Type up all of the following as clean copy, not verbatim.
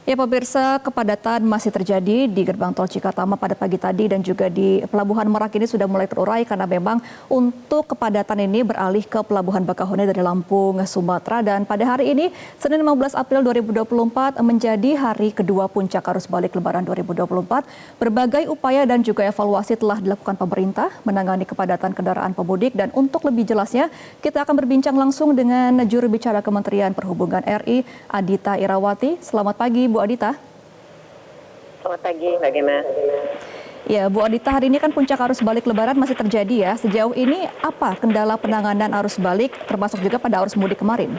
Ya pemirsa, kepadatan masih terjadi di gerbang tol Cikatama pada pagi tadi dan juga di Pelabuhan Merak ini sudah mulai terurai karena memang untuk kepadatan ini beralih ke Pelabuhan Bakahuni dari Lampung, Sumatera. Dan pada hari ini, Senin 15 April 2024 menjadi hari kedua puncak arus balik Lebaran 2024. Berbagai upaya dan juga evaluasi telah dilakukan pemerintah menangani kepadatan kendaraan pemudik. Dan untuk lebih jelasnya, kita akan berbincang langsung dengan juru bicara Kementerian Perhubungan RI, Adita Irawati. Selamat pagi, Bu Adita. Selamat pagi, Mbak Gema. Ya, Bu Adita, hari ini kan puncak arus balik Lebaran masih terjadi ya. Sejauh ini apa kendala penanganan arus balik termasuk juga pada arus mudik kemarin?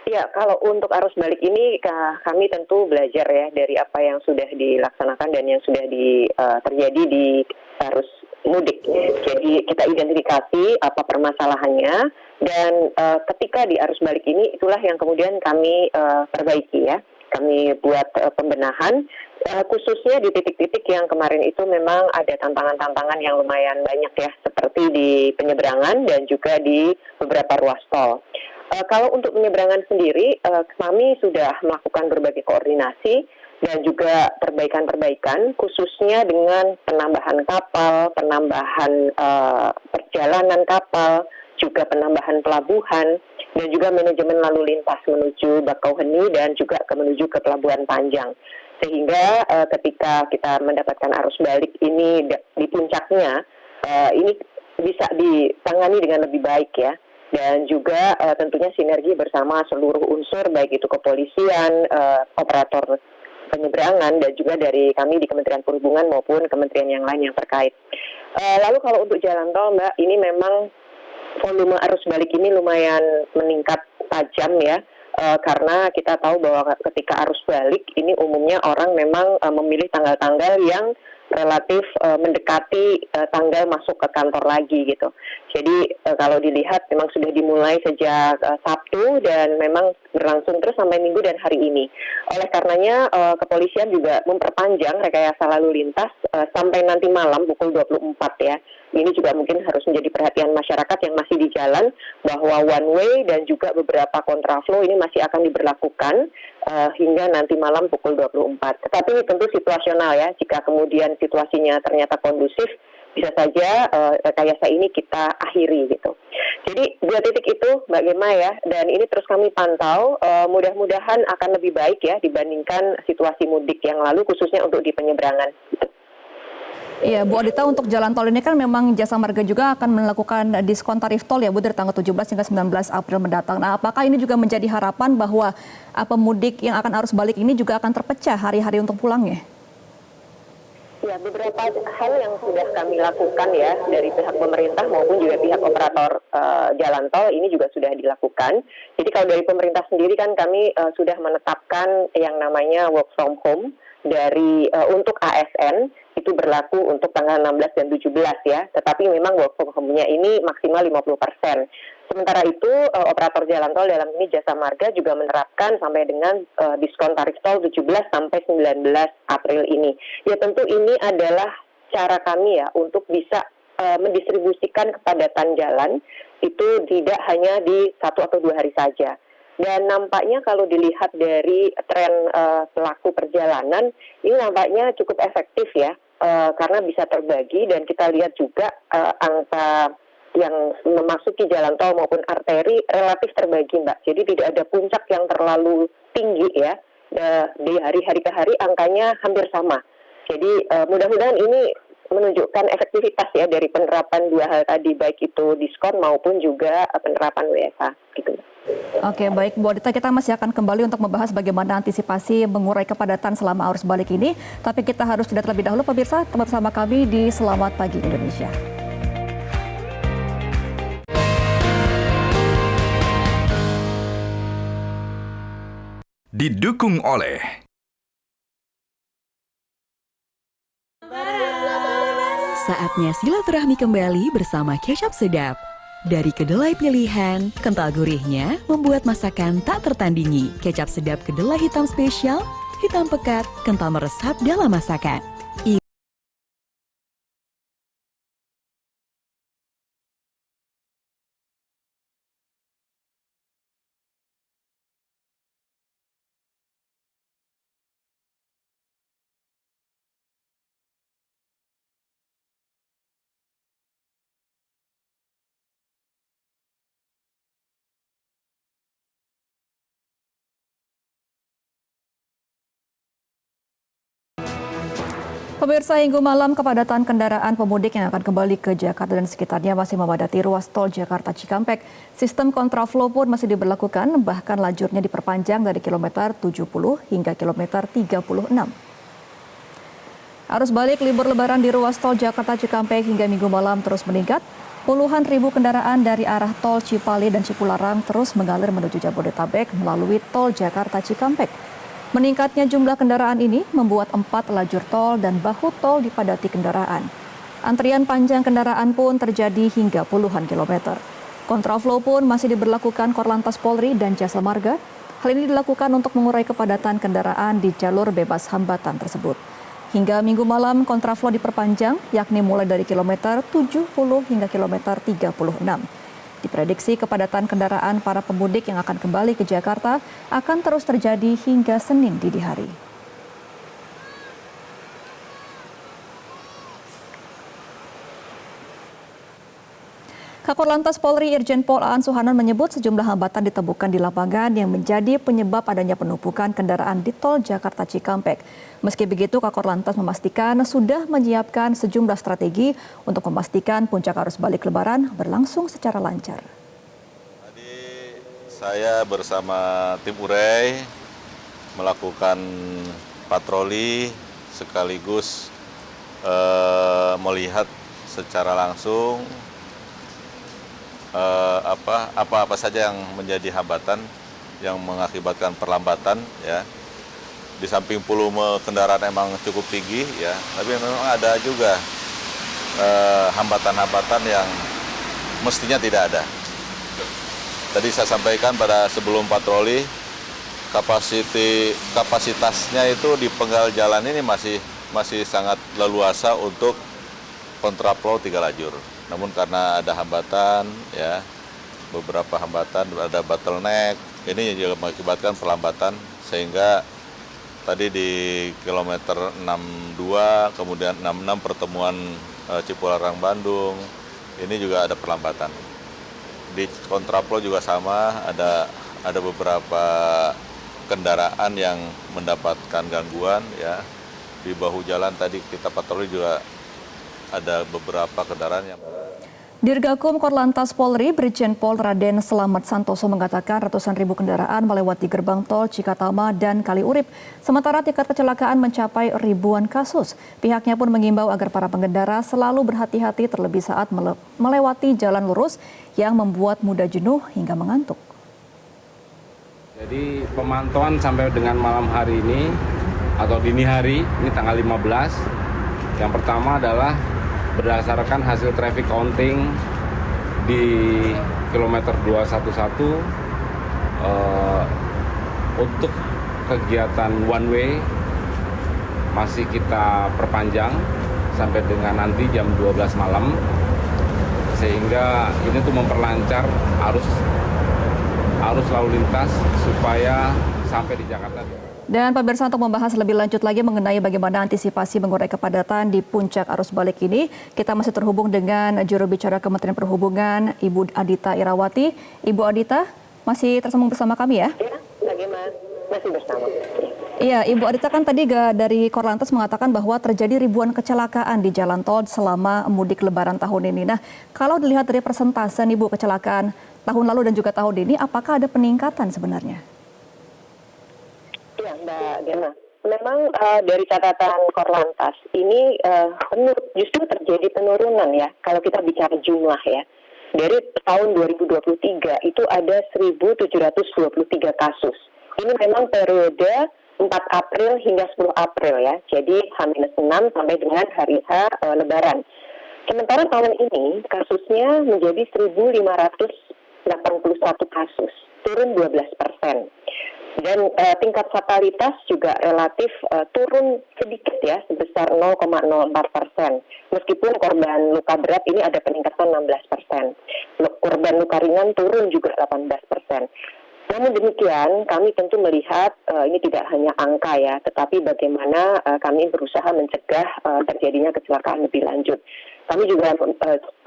Ya, kalau untuk arus balik ini kami tentu belajar ya dari apa yang sudah dilaksanakan dan yang sudah terjadi di arus mudik. Jadi kita identifikasi apa permasalahannya dan ketika di arus balik ini itulah yang kemudian kami perbaiki ya. Kami buat pembenahan khususnya di titik-titik yang kemarin itu memang ada tantangan-tantangan yang lumayan banyak ya, seperti di penyeberangan dan juga di beberapa ruas tol. Kalau untuk penyeberangan sendiri, kami sudah melakukan berbagai koordinasi dan juga perbaikan-perbaikan, khususnya dengan penambahan kapal, penambahan perjalanan kapal, juga penambahan pelabuhan, dan juga manajemen lalu lintas menuju Bakauheni dan juga menuju ke Pelabuhan Panjang. Sehingga ketika kita mendapatkan arus balik ini di puncaknya, ini bisa ditangani dengan lebih baik ya. Dan juga tentunya sinergi bersama seluruh unsur, baik itu kepolisian, operator penyeberangan, dan juga dari kami di Kementerian Perhubungan maupun kementerian yang lain yang terkait. Lalu kalau untuk jalan tol, Mbak, ini memang volume arus balik ini lumayan meningkat tajam ya, karena kita tahu bahwa ketika arus balik ini umumnya orang memang memilih tanggal-tanggal yang relatif mendekati tanggal masuk ke kantor lagi gitu. Jadi kalau dilihat memang sudah dimulai sejak Sabtu dan memang berlangsung terus sampai Minggu dan hari ini. Oleh karenanya kepolisian juga memperpanjang rekayasa lalu lintas sampai nanti malam pukul 24 ya. Ini juga mungkin harus menjadi perhatian masyarakat yang masih di jalan, bahwa one way dan juga beberapa kontraflow ini masih akan diberlakukan hingga nanti malam pukul 24. Tetapi ini tentu situasional ya, jika kemudian situasinya ternyata kondusif, bisa saja rekayasa ini kita akhiri gitu. Jadi 2 titik itu Mbak Gema ya, dan ini terus kami pantau, mudah-mudahan akan lebih baik ya dibandingkan situasi mudik yang lalu, khususnya untuk di penyeberangan. Iya, Bu Adita, untuk jalan tol ini kan memang Jasa Marga juga akan melakukan diskon tarif tol ya Bu dari tanggal 17 hingga 19 April mendatang. Nah, apakah ini juga menjadi harapan bahwa pemudik yang akan arus balik ini juga akan terpecah hari-hari untuk pulangnya? Ya, beberapa hal yang sudah kami lakukan ya dari pihak pemerintah maupun juga pihak operator jalan tol ini juga sudah dilakukan. Jadi kalau dari pemerintah sendiri kan kami sudah menetapkan yang namanya work from home dari untuk ASN itu berlaku untuk tanggal 16 dan 17 ya. Tetapi memang work from home-nya ini maksimal 50%. Sementara itu, operator jalan tol dalam ini Jasa Marga juga menerapkan sampai dengan diskon tarif tol 17 sampai 19 April ini. Ya tentu ini adalah cara kami ya untuk bisa mendistribusikan kepadatan jalan itu tidak hanya di 1 atau 2 hari saja. Dan nampaknya kalau dilihat dari tren pelaku perjalanan, ini nampaknya cukup efektif ya, karena bisa terbagi dan kita lihat juga angka yang memasuki jalan tol maupun arteri relatif terbagi Mbak. Jadi tidak ada puncak yang terlalu tinggi ya, di hari-hari ke hari angkanya hampir sama. Jadi mudah-mudahan ini menunjukkan efektivitas ya dari penerapan 2 hal tadi, baik itu diskon maupun juga penerapan WFH gitu. Oke, baik Bu Adita, kita masih akan kembali untuk membahas bagaimana antisipasi mengurai kepadatan selama arus balik ini. Tapi kita harus jeda terlebih dahulu pemirsa, tetap bersama kami di Selamat Pagi Indonesia. Didukung oleh Saatnya silaturahmi kembali bersama Kecap Sedap. Dari kedelai pilihan, kental gurihnya membuat masakan tak tertandingi. Kecap Sedap kedelai hitam spesial, hitam pekat, kental meresap dalam masakan. Pemirsa, hingga malam kepadatan kendaraan pemudik yang akan kembali ke Jakarta dan sekitarnya masih memadati ruas tol Jakarta Cikampek. Sistem kontraflow pun masih diberlakukan, bahkan lajurnya diperpanjang dari kilometer 70 hingga kilometer 36. Arus balik libur lebaran di ruas tol Jakarta Cikampek hingga minggu malam terus meningkat. Puluhan ribu kendaraan dari arah tol Cipali dan Cipularang terus mengalir menuju Jabodetabek melalui tol Jakarta Cikampek. Meningkatnya jumlah kendaraan ini membuat 4 lajur tol dan bahu tol dipadati kendaraan. Antrian panjang kendaraan pun terjadi hingga puluhan kilometer. Kontraflow pun masih diberlakukan Korlantas Polri dan Jasa Marga. Hal ini dilakukan untuk mengurai kepadatan kendaraan di jalur bebas hambatan tersebut. Hingga minggu malam kontraflow diperpanjang, yakni mulai dari kilometer 70 hingga kilometer 36. Diprediksi kepadatan kendaraan para pemudik yang akan kembali ke Jakarta akan terus terjadi hingga Senin dini hari. Kakor Polri Irjen Pol Aan Suhanan menyebut sejumlah hambatan ditemukan di lapangan yang menjadi penyebab adanya penumpukan kendaraan di tol Jakarta Cikampek. Meski begitu, Kakor Lantas memastikan sudah menyiapkan sejumlah strategi untuk memastikan puncak arus balik Lebaran berlangsung secara lancar. Tadi saya bersama tim Urai melakukan patroli sekaligus melihat secara langsung apa saja yang menjadi hambatan yang mengakibatkan perlambatan ya. Di samping volume kendaraan emang cukup tinggi ya, tapi memang ada juga hambatan-hambatan yang mestinya tidak ada. Tadi saya sampaikan pada sebelum patroli kapasitasnya itu di penggal jalan ini masih sangat leluasa untuk kontraflow 3 lajur. Namun karena ada hambatan, ya beberapa hambatan, ada bottleneck, ini juga mengakibatkan perlambatan sehingga tadi di kilometer 62, kemudian 66 pertemuan Cipularang Bandung, ini juga ada perlambatan. Di kontraflow juga sama, ada beberapa kendaraan yang mendapatkan gangguan, ya di bahu jalan tadi kita patroli juga ada beberapa kendaraan yang... Dirgakum Korlantas Polri, Brigjen Pol Raden Selamat Santoso mengatakan ratusan ribu kendaraan melewati gerbang tol Cikatama dan Kaliurip. Sementara tingkat kecelakaan mencapai ribuan kasus. Pihaknya pun mengimbau agar para pengendara selalu berhati-hati terlebih saat melewati jalan lurus yang membuat mudah jenuh hingga mengantuk. Jadi pemantauan sampai dengan malam hari ini atau dini hari, ini tanggal 15, yang pertama adalah berdasarkan hasil traffic counting di kilometer 211 untuk kegiatan one way masih kita perpanjang sampai dengan nanti jam 12 malam, sehingga ini tuh memperlancar arus lalu lintas supaya sampai di Jakarta. Dan pemirsa, untuk membahas lebih lanjut lagi mengenai bagaimana antisipasi mengurai kepadatan di puncak arus balik ini, kita masih terhubung dengan juru bicara Kementerian Perhubungan, Ibu Adita Irawati. Ibu Adita, masih tersambung bersama kami ya? Ya, bagaimana? Masih bersama. Iya, Ibu Adita kan tadi dari Korlantas mengatakan bahwa terjadi ribuan kecelakaan di jalan tol selama mudik Lebaran tahun ini. Nah, kalau dilihat dari persentase Ibu kecelakaan tahun lalu dan juga tahun ini, apakah ada peningkatan sebenarnya? Ya, Mbak Gemma. Memang dari catatan Korlantas ini justru terjadi penurunan ya. Kalau kita bicara jumlah ya. Dari tahun 2023 itu ada 1.723 kasus. Ini memang periode 4 April hingga 10 April ya. Jadi H-6 sampai dengan hari H Lebaran. Sementara tahun ini kasusnya menjadi 1.581 kasus, turun 12%. Dan tingkat fatalitas juga relatif turun sedikit ya, sebesar 0,04%. Meskipun korban luka berat ini ada peningkatan 16%. Korban luka ringan turun juga 18%. Namun demikian, kami tentu melihat ini tidak hanya angka ya, tetapi bagaimana kami berusaha mencegah terjadinya kecelakaan lebih lanjut. Kami juga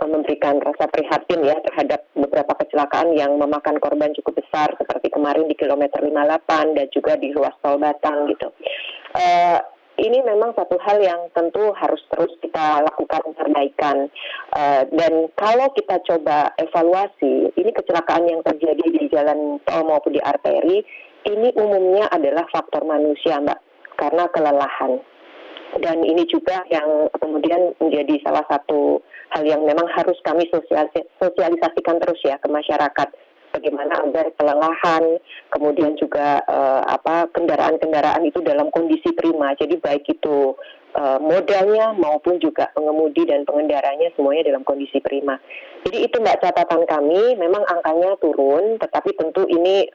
memberikan rasa prihatin ya terhadap beberapa kecelakaan yang memakan korban cukup besar seperti kemarin di kilometer 58 dan juga di ruas tol Batang gitu. ini memang satu hal yang tentu harus terus kita lakukan perbaikan. Dan kalau kita coba evaluasi, ini kecelakaan yang terjadi di jalan tol maupun di arteri, ini umumnya adalah faktor manusia, Mbak, karena kelelahan. Dan ini juga yang kemudian menjadi salah satu hal yang memang harus kami sosialisasikan terus ya ke masyarakat. Bagaimana agar kelelahan, kemudian juga kendaraan-kendaraan itu dalam kondisi prima. Jadi baik itu modalnya maupun juga pengemudi dan pengendaranya semuanya dalam kondisi prima. Jadi itu Mbak catatan kami, memang angkanya turun, tetapi tentu ini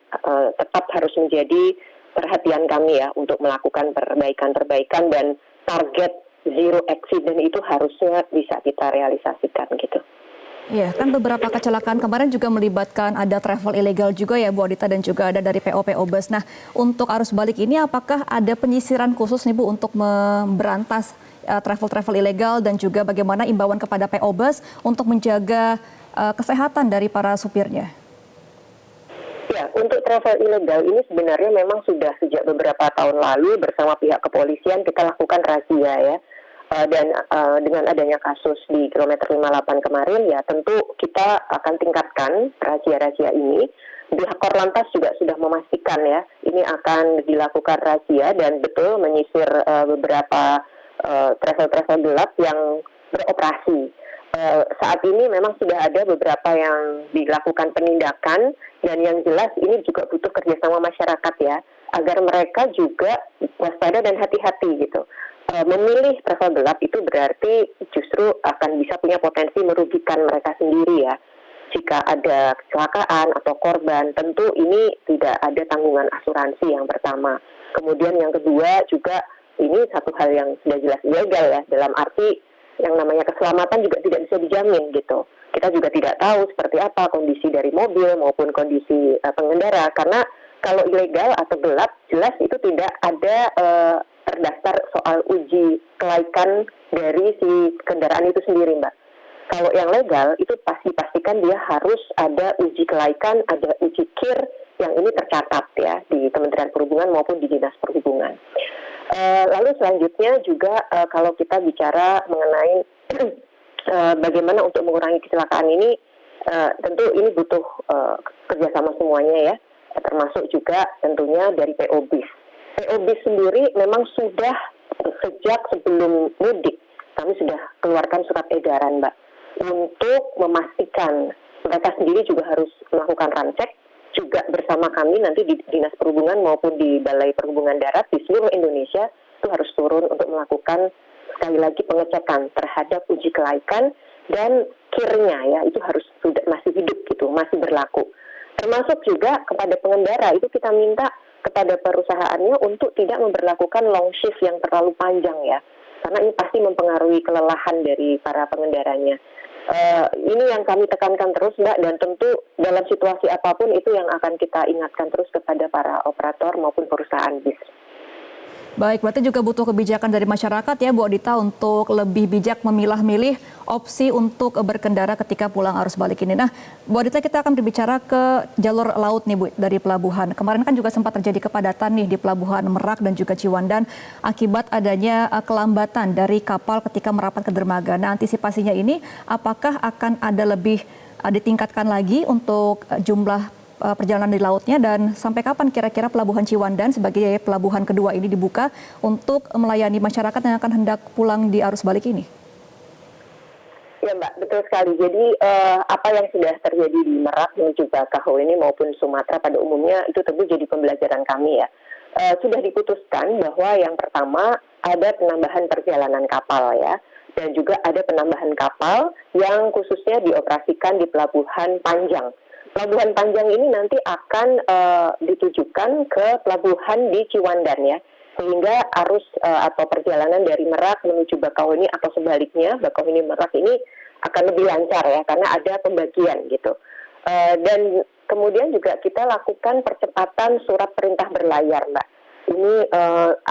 tetap harus menjadi perhatian kami ya untuk melakukan perbaikan-perbaikan dan target zero accident itu harusnya bisa kita realisasikan gitu. Iya, kan beberapa kecelakaan kemarin juga melibatkan ada travel ilegal juga ya Bu Adita dan juga ada dari PO Bus. Nah, untuk arus balik ini apakah ada penyisiran khusus nih Bu untuk memberantas travel ilegal dan juga bagaimana imbauan kepada PO Bus untuk menjaga kesehatan dari para supirnya? Ya, untuk travel ilegal ini sebenarnya memang sudah sejak beberapa tahun lalu bersama pihak kepolisian kita lakukan razia ya. Dan dengan adanya kasus di kilometer 58 kemarin ya tentu kita akan tingkatkan razia-razia ini. Pihak Korlantas juga sudah memastikan ya ini akan dilakukan razia dan betul menyisir beberapa travel gelap yang beroperasi. Saat ini memang sudah ada beberapa yang dilakukan penindakan dan yang jelas ini juga butuh kerjasama masyarakat ya agar mereka juga waspada dan hati-hati gitu. Memilih travel gelap itu berarti justru akan bisa punya potensi merugikan mereka sendiri ya. Jika ada kecelakaan atau korban, tentu ini tidak ada tanggungan asuransi yang pertama. Kemudian yang kedua juga ini satu hal yang sudah jelas ilegal ya, dalam arti yang namanya keselamatan juga tidak bisa dijamin gitu. Kita juga tidak tahu seperti apa kondisi dari mobil maupun kondisi pengendara, karena kalau ilegal atau gelap jelas itu tidak ada terdaftar soal uji kelaikan dari si kendaraan itu sendiri, Mbak. Kalau yang legal itu pastikan dia harus ada uji kelaikan, ada uji KIR yang ini tercatat ya di Kementerian Perhubungan maupun di Dinas Perhubungan. Lalu selanjutnya juga kalau kita bicara mengenai bagaimana untuk mengurangi kecelakaan ini, tentu ini butuh kerjasama semuanya ya, termasuk juga tentunya dari PO Bis. PO Bis sendiri memang sudah sejak sebelum mudik kami sudah keluarkan surat edaran Mbak untuk memastikan mereka sendiri juga harus melakukan ramcek juga bersama kami nanti di Dinas Perhubungan maupun di Balai Perhubungan Darat di seluruh Indonesia itu harus turun untuk melakukan sekali lagi pengecekan terhadap uji kelaikan dan KIR-nya ya itu harus sudah masih hidup gitu, masih berlaku. Termasuk juga kepada pengendara itu kita minta kepada perusahaannya untuk tidak memberlakukan long shift yang terlalu panjang ya, karena ini pasti mempengaruhi kelelahan dari para pengendaranya. Ini yang kami tekankan terus Mbak, dan tentu dalam situasi apapun itu yang akan kita ingatkan terus kepada para operator maupun perusahaan bis. Baik, berarti juga butuh kebijakan dari masyarakat ya Bu Adita untuk lebih bijak memilah-milih opsi untuk berkendara ketika pulang arus balik ini. Nah, Bu Adita kita akan berbicara ke jalur laut nih Bu dari pelabuhan. Kemarin kan juga sempat terjadi kepadatan nih di pelabuhan Merak dan juga Ciwandan akibat adanya kelambatan dari kapal ketika merapat ke dermaga. Nah, antisipasinya ini apakah akan ada lebih ditingkatkan lagi untuk jumlah perjalanan di lautnya dan sampai kapan kira-kira pelabuhan Ciwandan sebagai pelabuhan kedua ini dibuka untuk melayani masyarakat yang akan hendak pulang di arus balik ini? Ya Mbak, betul sekali. Jadi apa yang sudah terjadi di Merak dan juga Bakauheni maupun Sumatera pada umumnya itu tentu jadi pembelajaran kami ya. Sudah diputuskan bahwa yang pertama ada penambahan perjalanan kapal ya, dan juga ada penambahan kapal yang khususnya dioperasikan di Pelabuhan Panjang. Pelabuhan Panjang ini nanti akan ditujukan ke pelabuhan di Ciwandan ya, sehingga arus atau perjalanan dari Merak menuju Bakauheni atau sebaliknya Bakauheni Merak ini akan lebih lancar ya, karena ada pembagian gitu. Dan kemudian juga kita lakukan percepatan surat perintah berlayar Mbak. Ini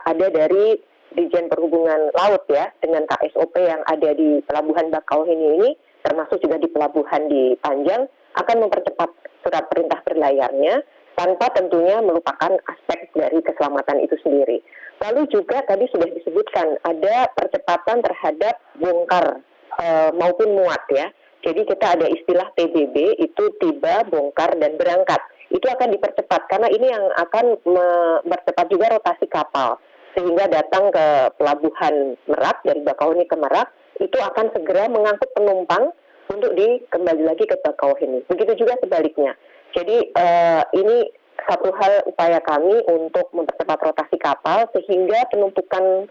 ada dari Ditjen Perhubungan Laut ya, dengan KSOP yang ada di Pelabuhan Bakauheni ini, termasuk juga di Pelabuhan di Panjang, akan mempercepat surat perintah berlayarnya tanpa tentunya melupakan aspek dari keselamatan itu sendiri. Lalu juga tadi sudah disebutkan ada percepatan terhadap bongkar maupun muat ya. Jadi kita ada istilah TBB, itu tiba, bongkar, dan berangkat. Itu akan dipercepat karena ini yang akan mempercepat juga rotasi kapal. Sehingga datang ke pelabuhan Merak, dari Bakauheni ke Merak, itu akan segera mengangkut penumpang untuk kembali lagi ke Bakauheni. Begitu juga sebaliknya. Jadi ini satu hal upaya kami untuk mempercepat rotasi kapal sehingga penumpukan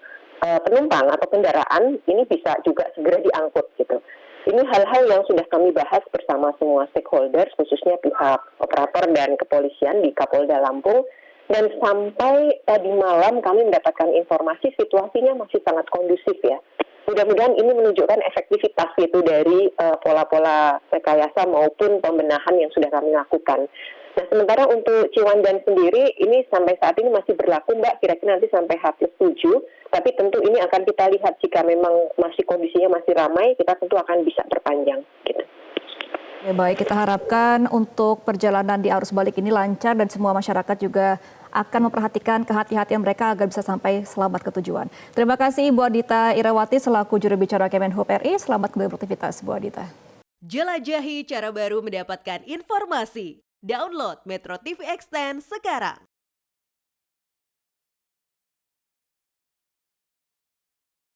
penumpang atau kendaraan ini bisa juga segera diangkut gitu. Ini hal-hal yang sudah kami bahas bersama semua stakeholders, khususnya pihak operator dan kepolisian di Kapolda Lampung. Dan sampai tadi malam kami mendapatkan informasi situasinya masih sangat kondusif ya. Mudah-mudahan ini menunjukkan efektivitas gitu dari pola-pola rekayasa maupun pembenahan yang sudah kami lakukan. Nah, sementara untuk Ciwandan sendiri, ini sampai saat ini masih berlaku, Mbak, kira-kira nanti sampai H+7. Tapi tentu ini akan kita lihat jika memang masih kondisinya masih ramai, kita tentu akan bisa perpanjang. Gitu. Ya, baik, kita harapkan untuk perjalanan di arus balik ini lancar dan semua masyarakat juga akan memperhatikan kehati-hatian mereka agar bisa sampai selamat ke tujuan. Terima kasih Ibu Adita Irawati selaku juru bicara Kemenhub RI. Selamat kembali beraktivitas, Bu Adita. Jelajahi cara baru mendapatkan informasi. Download Metro TV Extend sekarang.